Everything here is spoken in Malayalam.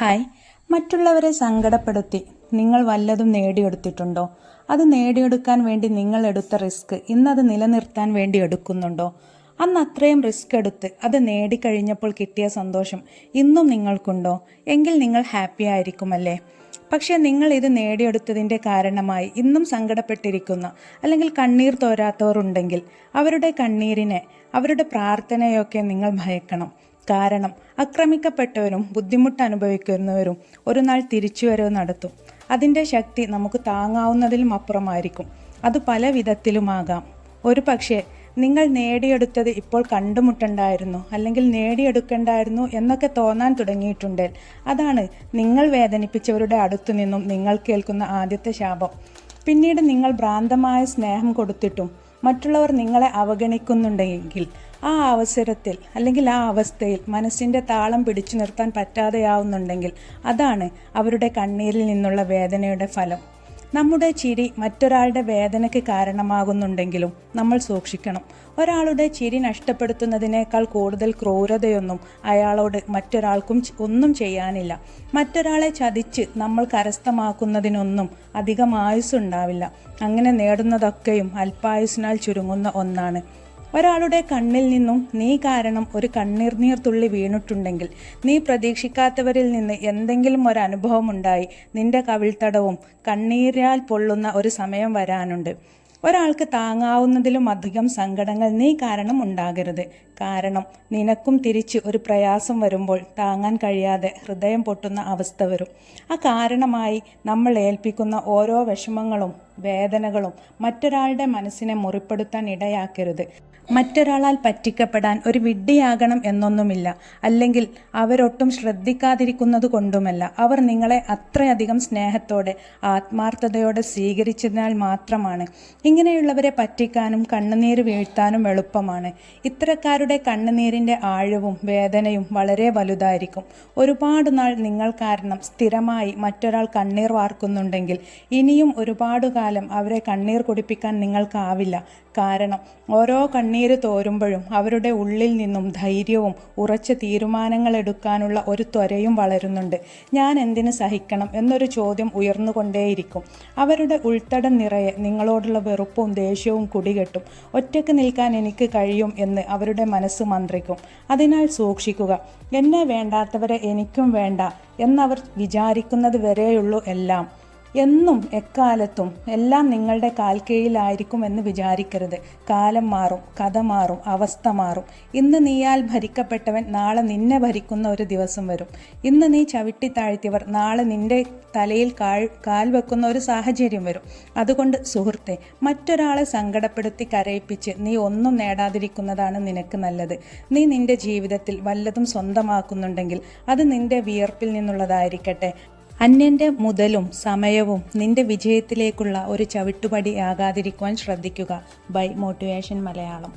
ഹായ്. മറ്റുള്ളവരെ സങ്കടപ്പെടുത്തി നിങ്ങൾ വല്ലതും നേടിയെടുത്തിട്ടുണ്ടോ? അത് നേടിയെടുക്കാൻ വേണ്ടി നിങ്ങൾ എടുത്ത റിസ്ക് ഇന്നത് നിലനിർത്താൻ വേണ്ടി എടുക്കുന്നുണ്ടോ? അന്ന് അത്രയും റിസ്ക് എടുത്ത് അത് നേടിക്കഴിഞ്ഞപ്പോൾ കിട്ടിയ സന്തോഷം ഇന്നും നിങ്ങൾക്കുണ്ടോ? എങ്കിൽ നിങ്ങൾ ഹാപ്പി ആയിരിക്കുമല്ലേ? പക്ഷേ നിങ്ങൾ ഇത് നേടിയെടുത്തതിൻ്റെ കാരണമായി ഇന്നും സങ്കടപ്പെട്ടിരിക്കുന്ന അല്ലെങ്കിൽ കണ്ണീർ തോരാത്തവർ ഉണ്ടെങ്കിൽ അവരുടെ കണ്ണീരിനെ, അവരുടെ പ്രാർത്ഥനയൊക്കെ നിങ്ങൾ ഭയക്കണം. കാരണം ആക്രമിക്കപ്പെട്ടവരും ബുദ്ധിമുട്ട് അനുഭവിക്കുന്നവരും ഒരു നാൾ തിരിച്ചുവരവ് നടത്തും. അതിൻ്റെ ശക്തി നമുക്ക് താങ്ങാവുന്നതിലും അപ്പുറമായിരിക്കും. അത് പല വിധത്തിലുമാകാം. ഒരു പക്ഷേ നിങ്ങൾ നേടിയെടുത്തത് ഇപ്പോൾ കണ്ടുമുട്ടണ്ടായിരുന്നു, അല്ലെങ്കിൽ നേടിയെടുക്കണ്ടായിരുന്നു എന്നൊക്കെ തോന്നാൻ തുടങ്ങിയിട്ടുണ്ടെങ്കിൽ അതാണ് നിങ്ങൾ വേദനിപ്പിച്ചവരുടെ അടുത്തു നിന്നും നിങ്ങൾ കേൾക്കുന്ന ആദ്യത്തെ ശാപം. പിന്നീട് നിങ്ങൾ ഭ്രാന്തമായ സ്നേഹം കൊടുത്തിട്ടും മറ്റുള്ളവർ നിങ്ങളെ അവഗണിക്കുന്നുണ്ടെങ്കിൽ ആ അവസരത്തിൽ അല്ലെങ്കിൽ ആ അവസ്ഥയിൽ മനസ്സിൻ്റെ താളം പിടിച്ചു നിർത്താൻ പറ്റാതെയാവുന്നുണ്ടെങ്കിൽ അതാണ് അവരുടെ കണ്ണീരിൽ നിന്നുള്ള വേദനയുടെ ഫലം. നമ്മുടെ ചിരി മറ്റൊരാളുടെ വേദനയ്ക്ക് കാരണമാകുന്നുണ്ടെങ്കിലും നമ്മൾ സൂക്ഷിക്കണം. ഒരാളുടെ ചിരി നഷ്ടപ്പെടുത്തുന്നതിനേക്കാൾ കൂടുതൽ ക്രൂരതയൊന്നും അയാളോട് മറ്റൊരാൾക്കും ഒന്നും ചെയ്യാനില്ല. മറ്റൊരാളെ ചതിച്ച് നമ്മൾ കരസ്ഥമാക്കുന്നതിനൊന്നും അധികം ആയുസ്സുണ്ടാവില്ല. അങ്ങനെ നേടുന്നതൊക്കെയും അല്പായുസിനാൽ ചുരുങ്ങുന്ന ഒന്നാണ്. ഒരാളുടെ കണ്ണിൽ നിന്നും നീ കാരണം ഒരു കണ്ണീർ തുള്ളി വീണിട്ടുണ്ടെങ്കിൽ നീ പ്രതീക്ഷിക്കാത്തവരിൽ നിന്ന് എന്തെങ്കിലും ഒരു അനുഭവം ഉണ്ടായി നിന്റെ കവിൾത്തടവും കണ്ണീരാൽ പൊള്ളുന്ന ഒരു സമയം വരാനുണ്ട്. ഒരാൾക്ക് താങ്ങാവുന്നതിലും അധികം സങ്കടങ്ങൾ നീ കാരണം ഉണ്ടാകരുത്. കാരണം നിനക്കും തിരിച്ച് ഒരു പ്രയാസം വരുമ്പോൾ താങ്ങാൻ കഴിയാതെ ഹൃദയം പൊട്ടുന്ന അവസ്ഥ വരും. ആ കാരണമായി നമ്മൾ ഏൽപ്പിക്കുന്ന ഓരോ വിഷമങ്ങളും വേദനകളും മറ്റൊരാളുടെ മനസ്സിനെ മുറിപ്പെടുത്താൻ ഇടയാക്കരുത്. മറ്റൊരാളാൽ പറ്റിക്കപ്പെടാൻ ഒരു വിഡ്ഢിയാകണം എന്നൊന്നുമില്ല, അല്ലെങ്കിൽ അവരൊട്ടും ശ്രദ്ധിക്കാതിരിക്കുന്നത് കൊണ്ടുമല്ല. അവർ നിങ്ങളെ അത്രയധികം സ്നേഹത്തോടെ ആത്മാർത്ഥതയോടെ സ്വീകരിച്ചതിനാൽ മാത്രമാണ്. ഇങ്ങനെയുള്ളവരെ പറ്റിക്കാനും കണ്ണുനീര് വീഴ്ത്താനും എളുപ്പമാണ്. ഇത്തരക്കാരുടെ കണ്ണുനീരിൻ്റെ ആഴവും വേദനയും വളരെ വലുതായിരിക്കും. ഒരുപാട് നാൾ നിങ്ങൾ കാരണം സ്ഥിരമായി മറ്റൊരാൾ കണ്ണീർ വാർക്കുന്നുണ്ടെങ്കിൽ ഇനിയും ഒരുപാട് കാലം അവരെ കണ്ണീർ കുടിപ്പിക്കാൻ നിങ്ങൾക്കാവില്ല. കാരണം ഓരോ കണ്ണീര് തോരുമ്പോഴും അവരുടെ ഉള്ളിൽ നിന്നും ധൈര്യവും ഉറച്ച തീരുമാനങ്ങൾ എടുക്കാനുള്ള ഒരു ത്വരയും വളരുന്നുണ്ട്. ഞാൻ എന്തിനു സഹിക്കണം എന്നൊരു ചോദ്യം ഉയർന്നുകൊണ്ടേയിരിക്കും. അവരുടെ ഉൾത്തടം നിറയെ നിങ്ങളോടുള്ള വെറുപ്പും ദേഷ്യവും കുടികെട്ടും. ഒറ്റയ്ക്ക് നിൽക്കാൻ എനിക്ക് കഴിയും എന്ന് അവരുടെ മനസ്സ് മന്ത്രിക്കും. അതിനാൽ സൂക്ഷിക്കുക. എന്നെ വേണ്ടാത്തവരെ എനിക്കും വേണ്ട എന്നവർ വിചാരിക്കുന്നത് വരെയുള്ളൂ എല്ലാം. എന്നും എക്കാലത്തും എല്ലാം നിങ്ങളുടെ കാൽക്കീഴിലായിരിക്കും എന്ന് വിചാരിക്കരുത്. കാലം മാറും, കഥ മാറും, അവസ്ഥ മാറും. ഇന്ന് നീയാൽ ഭരിക്കപ്പെട്ടവൻ നാളെ നിന്നെ ഭരിക്കുന്ന ഒരു ദിവസം വരും. ഇന്ന് നീ ചവിട്ടി താഴ്ത്തിയവർ നാളെ നിന്റെ തലയിൽ കാൽ വെക്കുന്ന ഒരു സാഹചര്യം വരും. അതുകൊണ്ട് സുഹൃത്തെ, മറ്റൊരാളെ സങ്കടപ്പെടുത്തി കരയിപ്പിച്ച് നീ ഒന്നും നേടാതിരിക്കുന്നതാണ് നിനക്ക് നല്ലത്. നീ നിന്റെ ജീവിതത്തിൽ വല്ലതും സ്വന്തമാക്കുന്നുണ്ടെങ്കിൽ അത് നിന്റെ വിയർപ്പിൽ നിന്നുള്ളതായിരിക്കട്ടെ. അന്യൻ്റെ മുതലും സമയവും നിന്റെ വിജയത്തിലേക്കുള്ള ഒരു ചവിട്ടുപടിയാകാതിരിക്കുവാൻ ശ്രദ്ധിക്കുക. By motivation Malayalam.